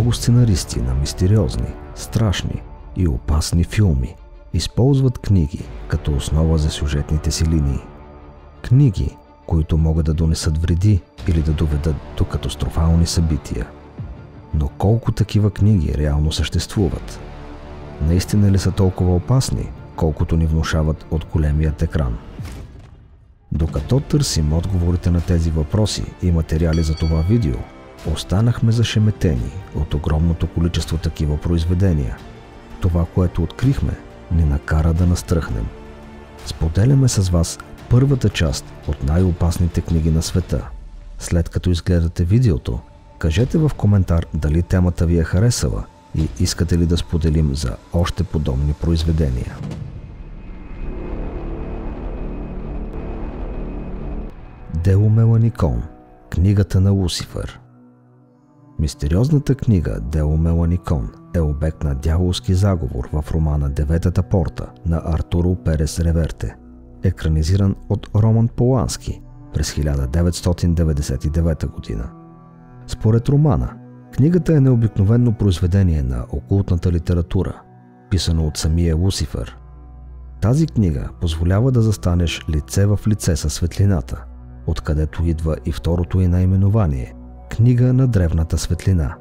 много сценаристи на мистериозни, страшни и опасни филми използват книги като основа за сюжетните си линии. Книги, които могат да донесат вреди или да доведат до катастрофални събития. Но колко такива книги реално съществуват? Наистина ли са толкова опасни, колкото ни внушават от големият екран? Докато търсим отговорите на тези въпроси и материали за това видео, останахме зашеметени от огромното количество такива произведения. Това, което открихме, ни накара да настръхнем. Споделяме с вас първата част от най-опасните книги на света. След като изгледате видеото, кажете в коментар дали темата ви е харесала и искате ли да споделим за още подобни произведения. Дело-Меланикон. Книгата на Лусифер. Мистериозната книга Дело-Меланикон е обект на дяволски заговор в романа Деветата порта на Артуро Перес Реверте, екранизиран от Роман Полански през 1999 година. Според романа, книгата е необикновено произведение на окултната литература, писано от самия Лусифер. Тази книга позволява да застанеш лице в лице със светлината, откъдето идва и второто й наименование – Книга на древната светлина.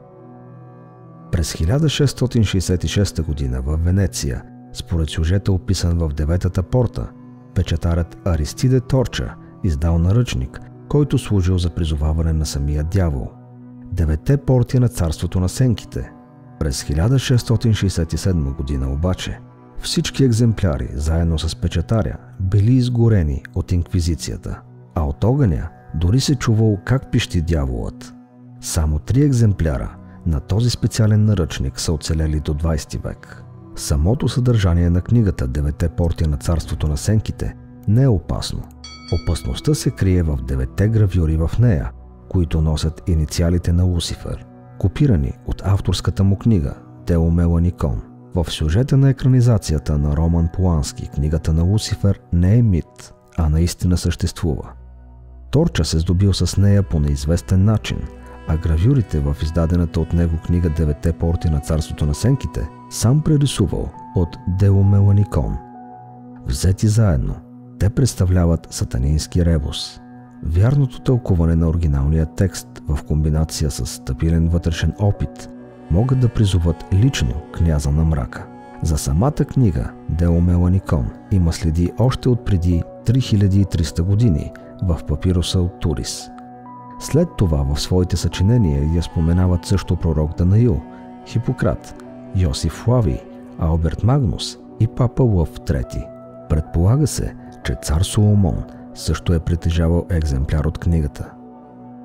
През 1666 година в Венеция, според сюжета описан в Деветата порта, печатарят Аристиде Торча издал наръчник, който служил за призоваване на самия дявол. Девете порти на царството на сенките. През 1667 година обаче всички екземпляри, заедно с печатаря, били изгорени от инквизицията, а от огъня дори се чувало как пищи дяволът. Само 3 екземпляра на този специален наръчник са оцелели до 20 век. Самото съдържание на книгата Девете порти на царството на сенките не е опасно. Опасността се крие в 9 гравюри в нея, които носят инициалите на Лусифер, копирани от авторската му книга Дело-Меланикон. В сюжета на екранизацията на Роман Полански книгата на Лусифер не е мит, а наистина съществува. Торча се здобил с нея по неизвестен начин, а гравюрите в издадената от него книга Девете порти на царството на сенките сам прерисувал от Дело-Меланикон. Взети заедно, те представляват сатанински ребус. Вярното тълкуване на оригиналния текст в комбинация с стабилен вътрешен опит могат да призоват лично княза на мрака. За самата книга Дело-Меланикон има следи още от преди 3300 години в папируса от Турис. След това в своите съчинения я споменават също пророк Данаил, Хипократ, Йосиф Флавий, Алберт Магнус и папа Лъв III. Предполага се, че цар Соломон също е притежавал екземпляр от книгата.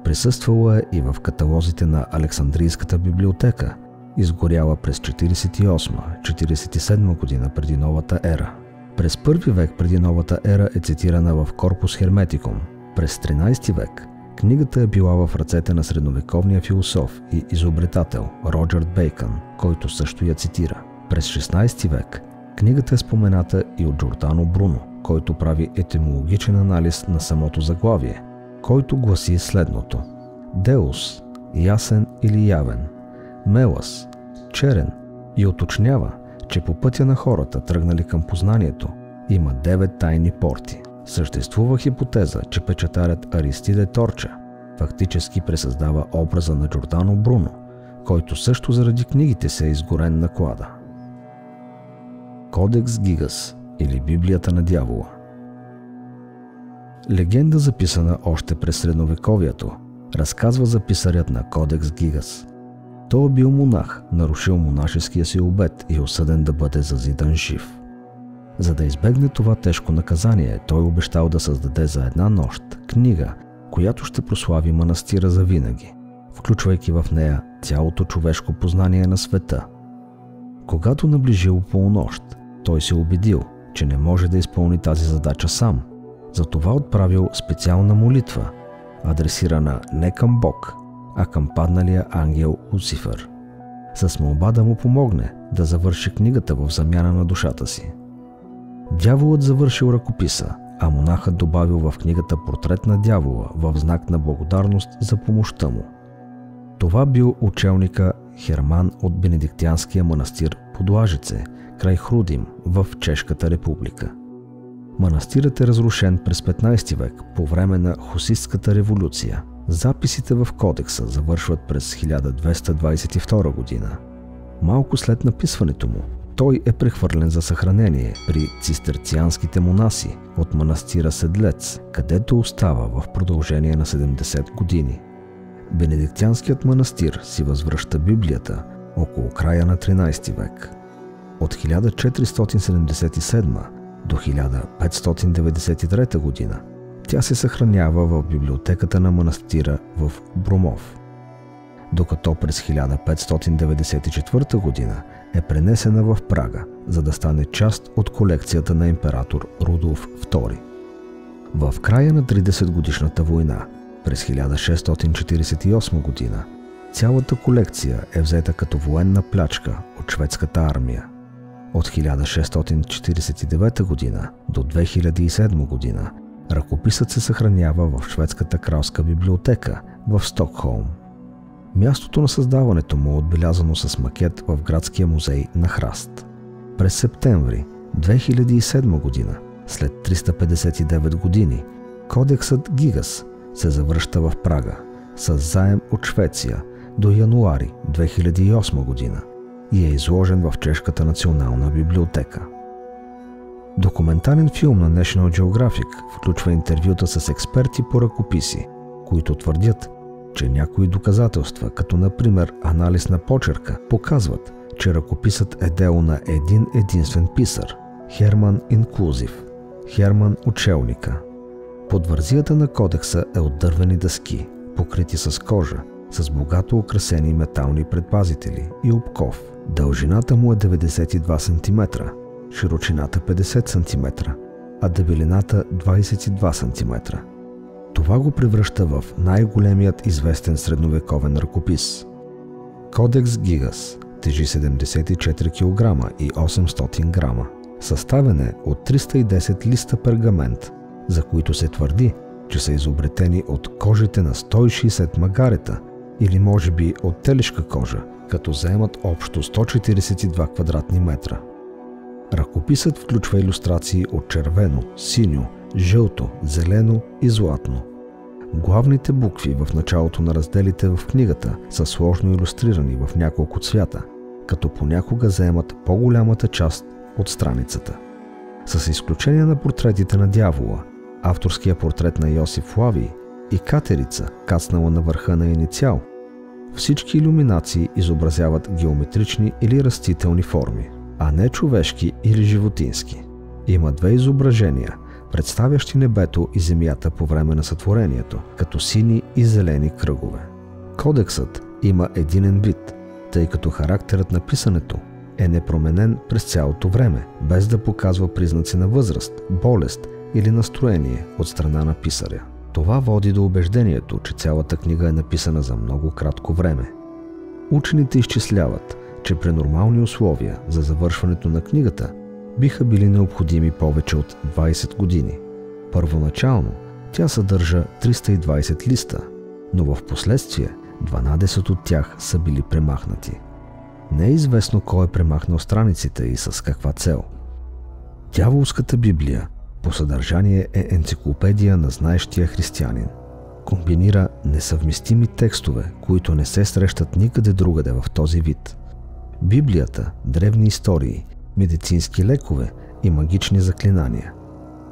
Присъствала е и в каталозите на Александрийската библиотека, изгоряла през 48-47 година преди новата ера. През 1 век преди новата ера е цитирана в Корпус Херметикум. През 13 век книгата е била в ръцете на средновековния философ и изобретател Роджер Бейкън, който също я цитира. През 16 век книгата е спомената и от Джордано Бруно, който прави етимологичен анализ на самото заглавие, който гласи следното: Деус – ясен или явен, Мелас – черен, и уточнява, че по пътя на хората, тръгнали към познанието, има 9 тайни порти. Съществува хипотеза, че печатарят Аристиде Торча фактически пресъздава образа на Джордано Бруно, който също заради книгите се е изгорен на клада. Кодекс Гигас или Библията на дявола. Легенда, записана още през средновековието, разказва за писарят на Кодекс Гигас. Той бил монах, нарушил монашеския си обет и осъден да бъде зазидан жив. За да избегне това тежко наказание, той обещал да създаде за една нощ книга, която ще прослави манастира завинаги, включвайки в нея цялото човешко познание на света. Когато наближил полунощ, той се убедил, че не може да изпълни тази задача сам. Затова отправил специална молитва, адресирана не към Бог, а към падналия ангел Лусифер, с молба да му помогне да завърши книгата в замяна на душата си. Дяволът завършил ръкописа, а монахът добавил в книгата портрет на дявола в знак на благодарност за помощта му. Това бил учелника Херман от Бенедиктянския манастир Подложице, край Хрудим, в Чешката република. Манастирът е разрушен през 15 век по време на Хуситската революция. Записите в кодекса завършват през 1222 година. Малко след написването му, той е прехвърлен за съхранение при цистерцианските монаси от манастира Седлец, където остава в продължение на 70 години. Бенедиктянският манастир си възвръща Библията около края на 13 век. От 1477 до 1593 година тя се съхранява в библиотеката на манастира в Бромов, докато през 1594 година е пренесена в Прага, за да стане част от колекцията на император Рудолф II. В края на 30-годишната война, през 1648 година, цялата колекция е взета като военна плячка от шведската армия. От 1649 година до 2007 година ръкописът се съхранява в шведската кралска библиотека в Стокхолм. Мястото на създаването му е отбелязано с макет в градския музей на Храст. През септември 2007 година, след 359 години, кодексът Гигас се завръща в Прага с заем от Швеция до януари 2008 година и е изложен в Чешката национална библиотека. Документален филм на National Geographic включва интервюта с експерти по ръкописи, които твърдят, че някои доказателства, като например анализ на почерка, показват, че ръкописът е дело на един единствен писар – Херман Инклузив, Херман Учелника. Подвързията на кодекса е от дървени дъски, покрити с кожа, с богато украсени метални предпазители и обков. Дължината му е 92 см, широчината 50 см, а дебелината 22 см. Това го превръща в най-големият известен средновековен ръкопис. Кодекс Гигас тежи 74 кг и 800 грама. Съставен е от 310 листа пергамент, за които се твърди, че са изобретени от кожите на 160 магарета или може би от телешка кожа, като заемат общо 142 квадратни метра. Ръкописът включва илюстрации от червено, синьо, жълто, зелено и златно. Главните букви в началото на разделите в книгата са сложно илюстрирани в няколко цвята, като понякога заемат по-голямата част от страницата. С изключение на портретите на дявола, авторския портрет на Йосиф Флавий и катерица, кацнала на върха на инициал, всички илюминации изобразяват геометрични или растителни форми, а не човешки или животински. Има две изображения, представящи небето и земята по време на сътворението, като сини и зелени кръгове. Кодексът има единен вид, тъй като характерът на писането е непроменен през цялото време, без да показва признаци на възраст, болест или настроение от страна на писаря. Това води до убеждението, че цялата книга е написана за много кратко време. Учените изчисляват, че при нормални условия за завършването на книгата биха били необходими повече от 20 години. Първоначално тя съдържа 320 листа, но в последствие 12 от тях са били премахнати. Не е известно кой е премахнал страниците и с каква цел. Дяволската Библия по съдържание е енциклопедия на знаещия християнин. Комбинира несъвместими текстове, които не се срещат никъде другаде в този вид. Библията, древни истории, медицински лекове и магични заклинания.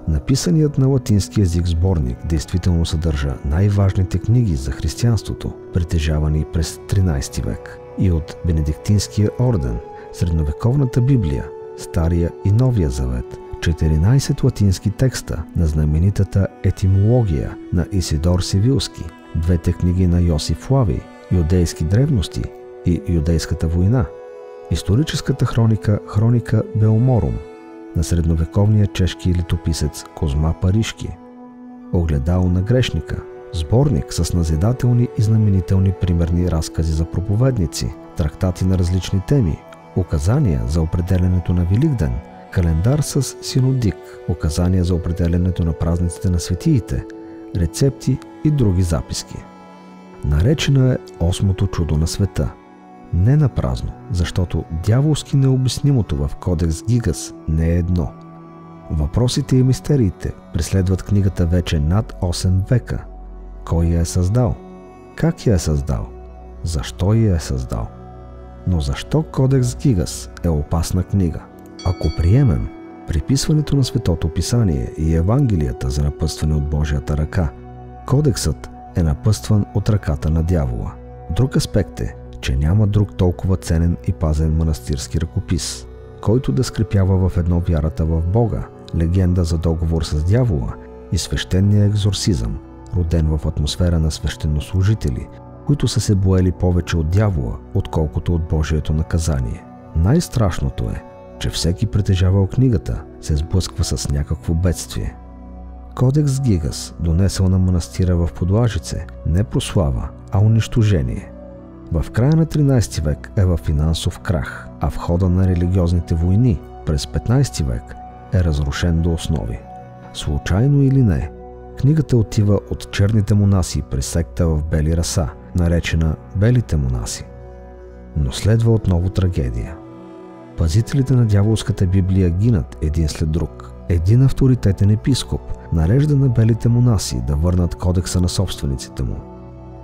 Написаният на латински език сборник действително съдържа най-важните книги за християнството, притежавани през 13 век, и от Бенедиктинския орден, средновековната Библия, Стария и Новия завет, 14 латински текста на знаменитата етимология на Исидор Сивилски, двете книги на Йосиф Флавий, юдейски древности и юдейската война, историческата хроника Белморум на средновековния чешки летописец Козма Парижки, огледало на грешника, сборник с назидателни и знаменителни примерни разкази за проповедници, трактати на различни теми, указания за определянето на Великден, календар с синодик, указания за определянето на празниците на светиите, рецепти и други записки. Наречена е осмото чудо на света. Не напразно, защото дяволски необяснимото в Кодекс Гигас не е едно. Въпросите и мистериите преследват книгата вече над 8 века. Кой я е създал? Как я е създал? Защо я е създал? Но защо Кодекс Гигас е опасна книга? Ако приемем приписването на Светото Писание и Евангелията за напътстване от Божията ръка, Кодексът е напътстван от ръката на дявола. Друг аспект е, че няма друг толкова ценен и пазен манастирски ръкопис, който да скрепява в едно вярата в Бога, легенда за договор с дявола и свещения екзорсизъм, роден в атмосфера на свещенослужители, които са се боели повече от дявола, отколкото от Божието наказание. Най-страшното е, че всеки притежавал книгата се сблъсква с някакво бедствие. Кодекс Гигас донесъл на манастира в Подлажице не прослава, а унищожение. В края на 13 век е в финансов крах, а в хода на религиозните войни през 15 век е разрушен до основи. Случайно или не, книгата отива от черните монаси при секта в Бели Раса, наречена Белите монаси. Но следва отново трагедия. Пазителите на дяволската Библия гинат един след друг. Един авторитетен епископ нарежда на Белите монаси да върнат кодекса на собствениците му.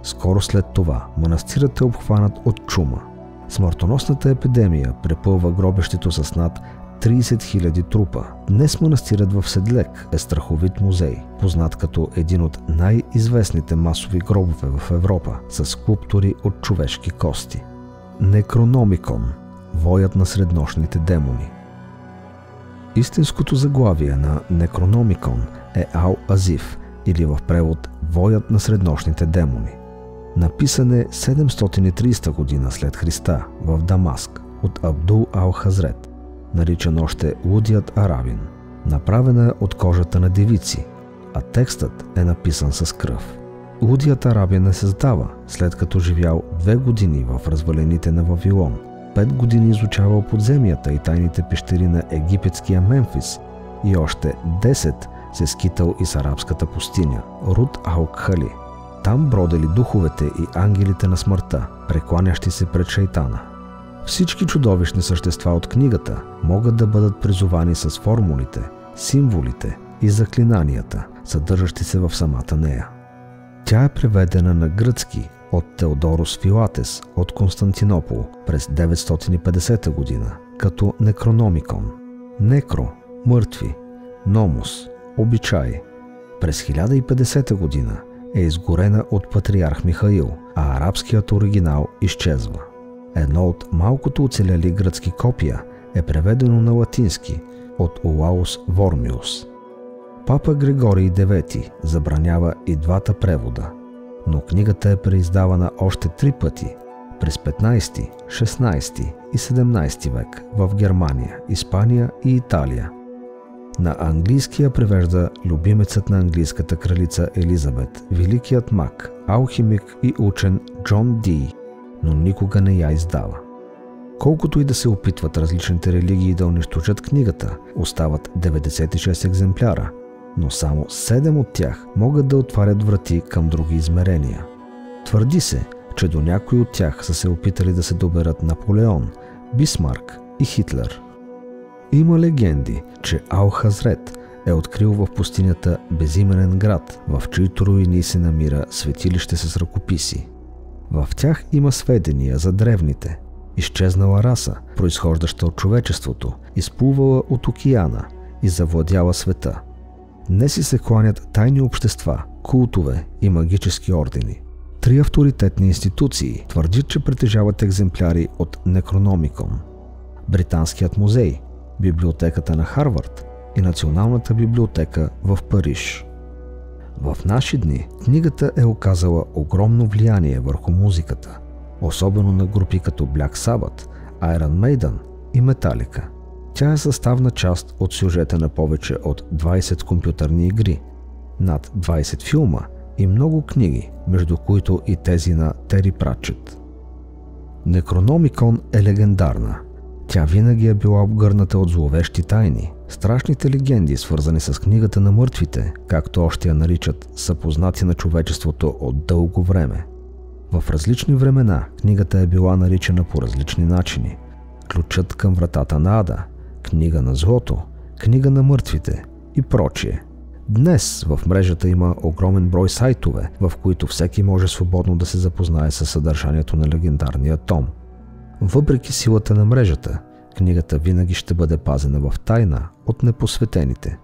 Скоро след това манастирът е обхванат от чума. Смъртоносната епидемия препълва гробището с над 30 000 трупа. Днес манастирът в Седлек е страховит музей, познат като един от най-известните масови гробове в Европа, с скулптури от човешки кости. Некрономикон – воят на среднощните демони. Истинското заглавие на Некрономикон е Ал-Азиф, или в превод Воят на среднощните демони. Написан е 730 година след Христа в Дамаск от Абдул Ал-Хазрет, наричан още Лудият арабин. Направена е от кожата на девици, а текстът е написан с кръв. Лудият арабин е създава, след като живял 2 години в развалините на Вавилон, 5 години изучавал подземията и тайните пещери на египетския Мемфис и още 10 се скитал из арабската пустиня Рут Ал-Кхали. Там бродели духовете и ангелите на смъртта, прекланящи се пред шейтана. Всички чудовищни същества от книгата могат да бъдат призовани с формулите, символите и заклинанията, съдържащи се в самата нея. Тя е преведена на гръцки от Теодорос Филатес от Константинопол през 950 година като Некрономикон. Некро – мъртви, номос – обичай. През 1050 година е изгорена от патриарх Михаил, а арабският оригинал изчезва. Едно от малкото оцеляли гръцки копия е преведено на латински от Олаус Вормиус. Папа Григорий IX забранява и двата превода, но книгата е преиздавана още 3 пъти през 15, 16 и 17 век в Германия, Испания и Италия. На английски я превежда любимецът на английската кралица Елизабет, великият маг, алхимик и учен Джон Ди, но никога не я издава. Колкото и да се опитват различните религии да унищожат книгата, остават 96 екземпляра, но само 7 от тях могат да отварят врати към други измерения. Твърди се, че до някои от тях са се опитали да се доберат Наполеон, Бисмарк и Хитлер. Има легенди, че Ал-Хазрет е открил в пустинята безименен град, в чиито руини се намира светилище с ръкописи. В тях има сведения за древните, изчезнала раса, произхождаща от човечеството, изплувала от океана и завладяла света. Днес и се кланят тайни общества, култове и магически ордени. 3 авторитетни институции твърдят, че притежават екземпляри от Некрономикон. Британският музей, библиотеката на Харвард и Националната библиотека в Париж. В наши дни книгата е оказала огромно влияние върху музиката, особено на групи като Black Sabbath, Iron Maiden и Metallica. Тя е съставна част от сюжета на повече от 20 компютърни игри, над 20 филма и много книги, между които и тези на Тери Пратчет. Некрономикон е легендарна. Тя винаги е била обгърната от зловещи тайни. Страшните легенди, свързани с книгата на мъртвите, както още я наричат, са познати на човечеството от дълго време. В различни времена книгата е била наричана по различни начини. Ключът към вратата на Ада, книга на злото, книга на мъртвите и прочие. Днес в мрежата има огромен брой сайтове, в които всеки може свободно да се запознае със съдържанието на легендарния том. Въпреки силата на мрежата, книгата винаги ще бъде пазена в тайна от непосветените.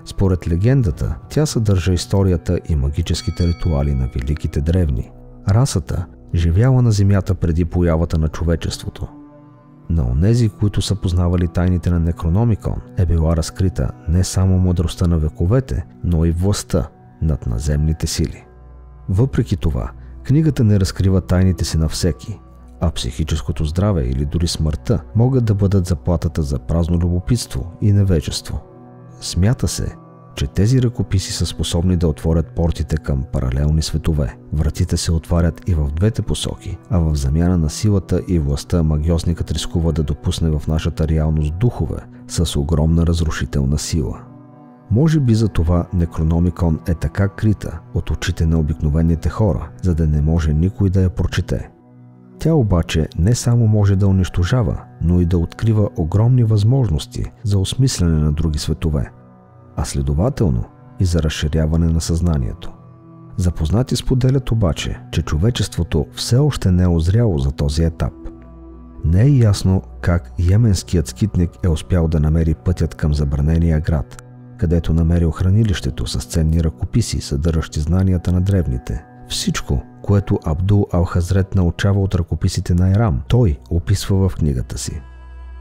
Според легендата, тя съдържа историята и магическите ритуали на великите древни. Расата, живяла на Земята преди появата на човечеството. На онези, които са познавали тайните на Некрономикон, е била разкрита не само мъдростта на вековете, но и властта над наземните сили. Въпреки това, книгата не разкрива тайните си на всеки, а психическото здраве или дори смъртта могат да бъдат заплатата за празно любопитство и невежество. Смята се, че тези ръкописи са способни да отворят портите към паралелни светове. Вратите се отварят и в двете посоки, а в замяна на силата и властта магиосникът рискува да допусне в нашата реалност духове с огромна разрушителна сила. Може би за това Некрономикон е така крита от очите на обикновените хора, за да не може никой да я прочете. Тя обаче не само може да унищожава, но и да открива огромни възможности за осмисляне на други светове, а следователно и за разширяване на съзнанието. Запознати споделят обаче, че човечеството все още не е озряло за този етап. Не е ясно как йеменският скитник е успял да намери пътят към забранения град, където намерил хранилището с ценни ръкописи, съдържащи знанията на древните. Всичко, което Абдул Ал-Хазрет научава от ръкописите на Ирам, той описва в книгата си.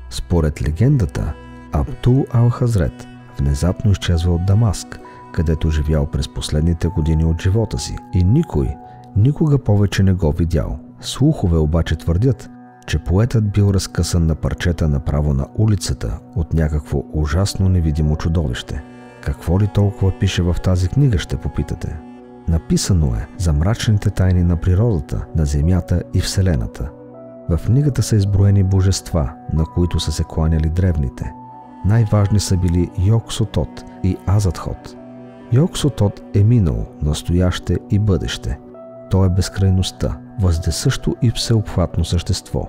Според легендата, Абдул Ал-Хазрет внезапно изчезва от Дамаск, където живял през последните години от живота си и никой никога повече не го видял. Слухове обаче твърдят, че поетът бил разкъсан на парчета направо на улицата от някакво ужасно невидимо чудовище. Какво ли толкова пише в тази книга, ще попитате? Написано е за мрачните тайни на природата, на Земята и Вселената. В книгата са изброени божества, на които са се кланяли древните. Най-важни са били Йог-Сотот и Азатхот. Йог-Сотот е минало, настояще и бъдеще. Той е безкрайността, въздесъщо и всеобхватно същество.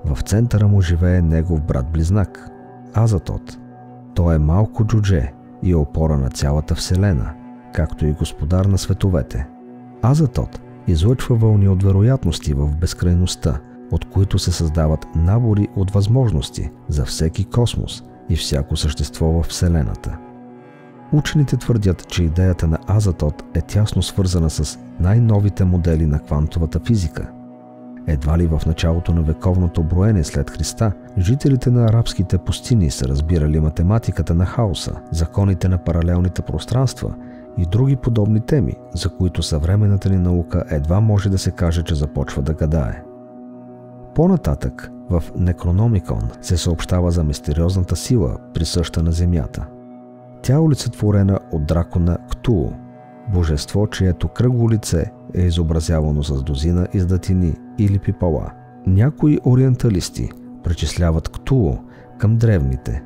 В центъра му живее негов брат-близнак – Азатот. Той е малко джудже и е опора на цялата Вселена, както и господар на световете. Азатот излъчва вълни от вероятности в безкрайността, от които се създават набори от възможности за всеки космос и всяко същество в Вселената. Учените твърдят, че идеята на Азатот е тясно свързана с най-новите модели на квантовата физика. Едва ли в началото на вековното броене след Христа, жителите на арабските пустини са разбирали математиката на хаоса, законите на паралелните пространства и други подобни теми, за които съвременната ни наука едва може да се каже, че започва да гадае. По-нататък, в Некрономикон се съобщава за мистериозната сила, присъща на Земята. Тя е олицетворена от дракона Ктулу, божество, чието кръгло лице е изобразявано с дозина издатини или пипала. Някои ориенталисти причисляват Ктулу към древните.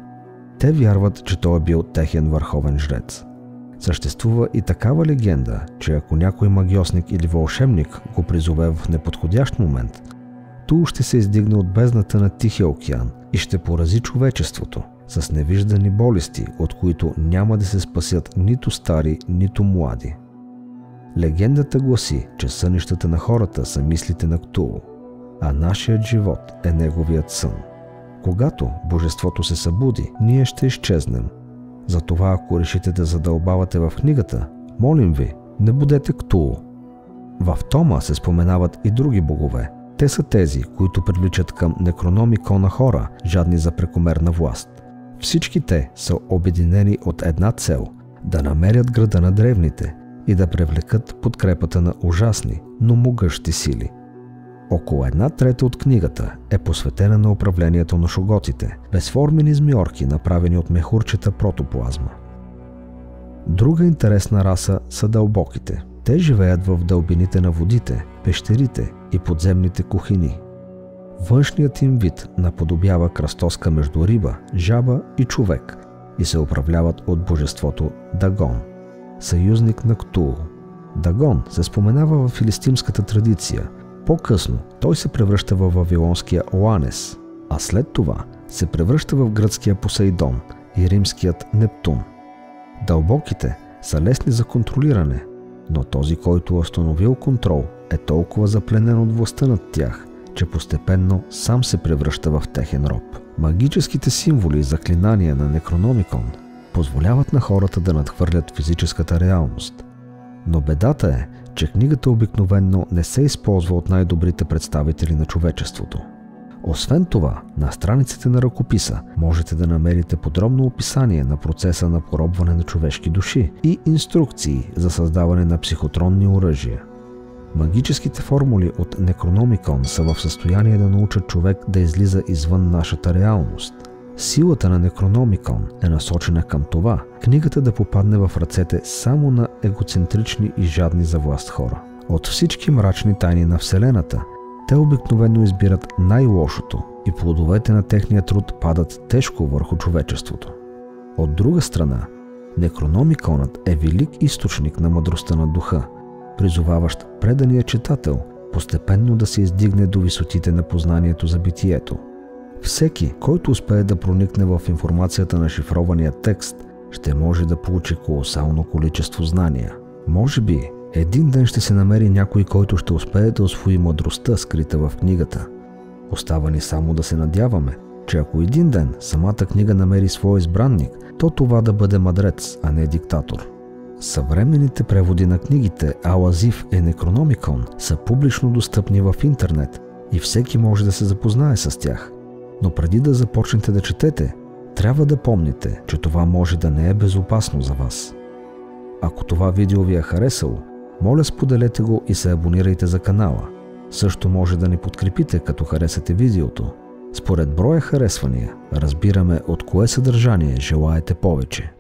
Те вярват, че той е бил техен върховен жрец. Съществува и такава легенда, че ако някой магиосник или вълшебник го призове в неподходящ момент, Ктулу ще се издигне от бездната на Тихия океан и ще порази човечеството с невиждани болести, от които няма да се спасят нито стари, нито млади. Легендата гласи, че сънищата на хората са мислите на Ктулу, а нашият живот е неговият сън. Когато божеството се събуди, ние ще изчезнем. Затова, ако решите да задълбавате в книгата, молим ви, не будете Ктулу. В тома се споменават и други богове. Те са тези, които привличат към Некрономикона хора, жадни за прекомерна власт. Всички те са обединени от една цел – да намерят града на древните и да привлекат подкрепата на ужасни, но могъщи сили. Около 1/3 от книгата е посветена на управлението на шоготите, безформени змиорки, направени от мехурчета протоплазма. Друга интересна раса са дълбоките. Те живеят в дълбините на водите, пещерите и подземните кухини. Външният им вид наподобява кръстоска между риба, жаба и човек и се управляват от божеството Дагон, съюзник на Ктулу. Дагон се споменава в филистимската традиция. По-късно той се превръща в вавилонския Оанес, а след това се превръща в гръцкия Посейдон и римският Нептун. Дълбоките са лесни за контролиране, но този, който е установил контрол, е толкова запленен от властта над тях, че постепенно сам се превръща в техен роб. Магическите символи и заклинания на Некрономикон позволяват на хората да надхвърлят физическата реалност. Но бедата е, че книгата обикновенно не се използва от най-добрите представители на човечеството. Освен това, на страниците на ръкописа можете да намерите подробно описание на процеса на поробване на човешки души и инструкции за създаване на психотронни оръжия. Магическите формули от Некрономикон са в състояние да научат човек да излиза извън нашата реалност. Силата на Некрономикон е насочена към това книгата да попадне в ръцете само на егоцентрични и жадни за власт хора. От всички мрачни тайни на Вселената, те обикновено избират най-лошото и плодовете на техния труд падат тежко върху човечеството. От друга страна, Некрономиконът е велик източник на мъдростта на духа, призоваващ предания читател постепенно да се издигне до висотите на познанието за битието. Всеки, който успее да проникне в информацията на шифрования текст, ще може да получи колосално количество знания. Може би, един ден ще се намери някой, който ще успее да усвои мъдростта, скрита в книгата. Остава ни само да се надяваме, че ако един ден самата книга намери своя избранник, то това да бъде мъдрец, а не диктатор. Съвременните преводи на книгите Ал-Азиф и Некрономикон са публично достъпни в интернет и всеки може да се запознае с тях. Но преди да започнете да четете, трябва да помните, че това може да не е безопасно за вас. Ако това видео ви е харесало, моля споделете го и се абонирайте за канала. Също може да ни подкрепите, като харесате видеото. Според броя харесвания, разбираме от кое съдържание желаете повече.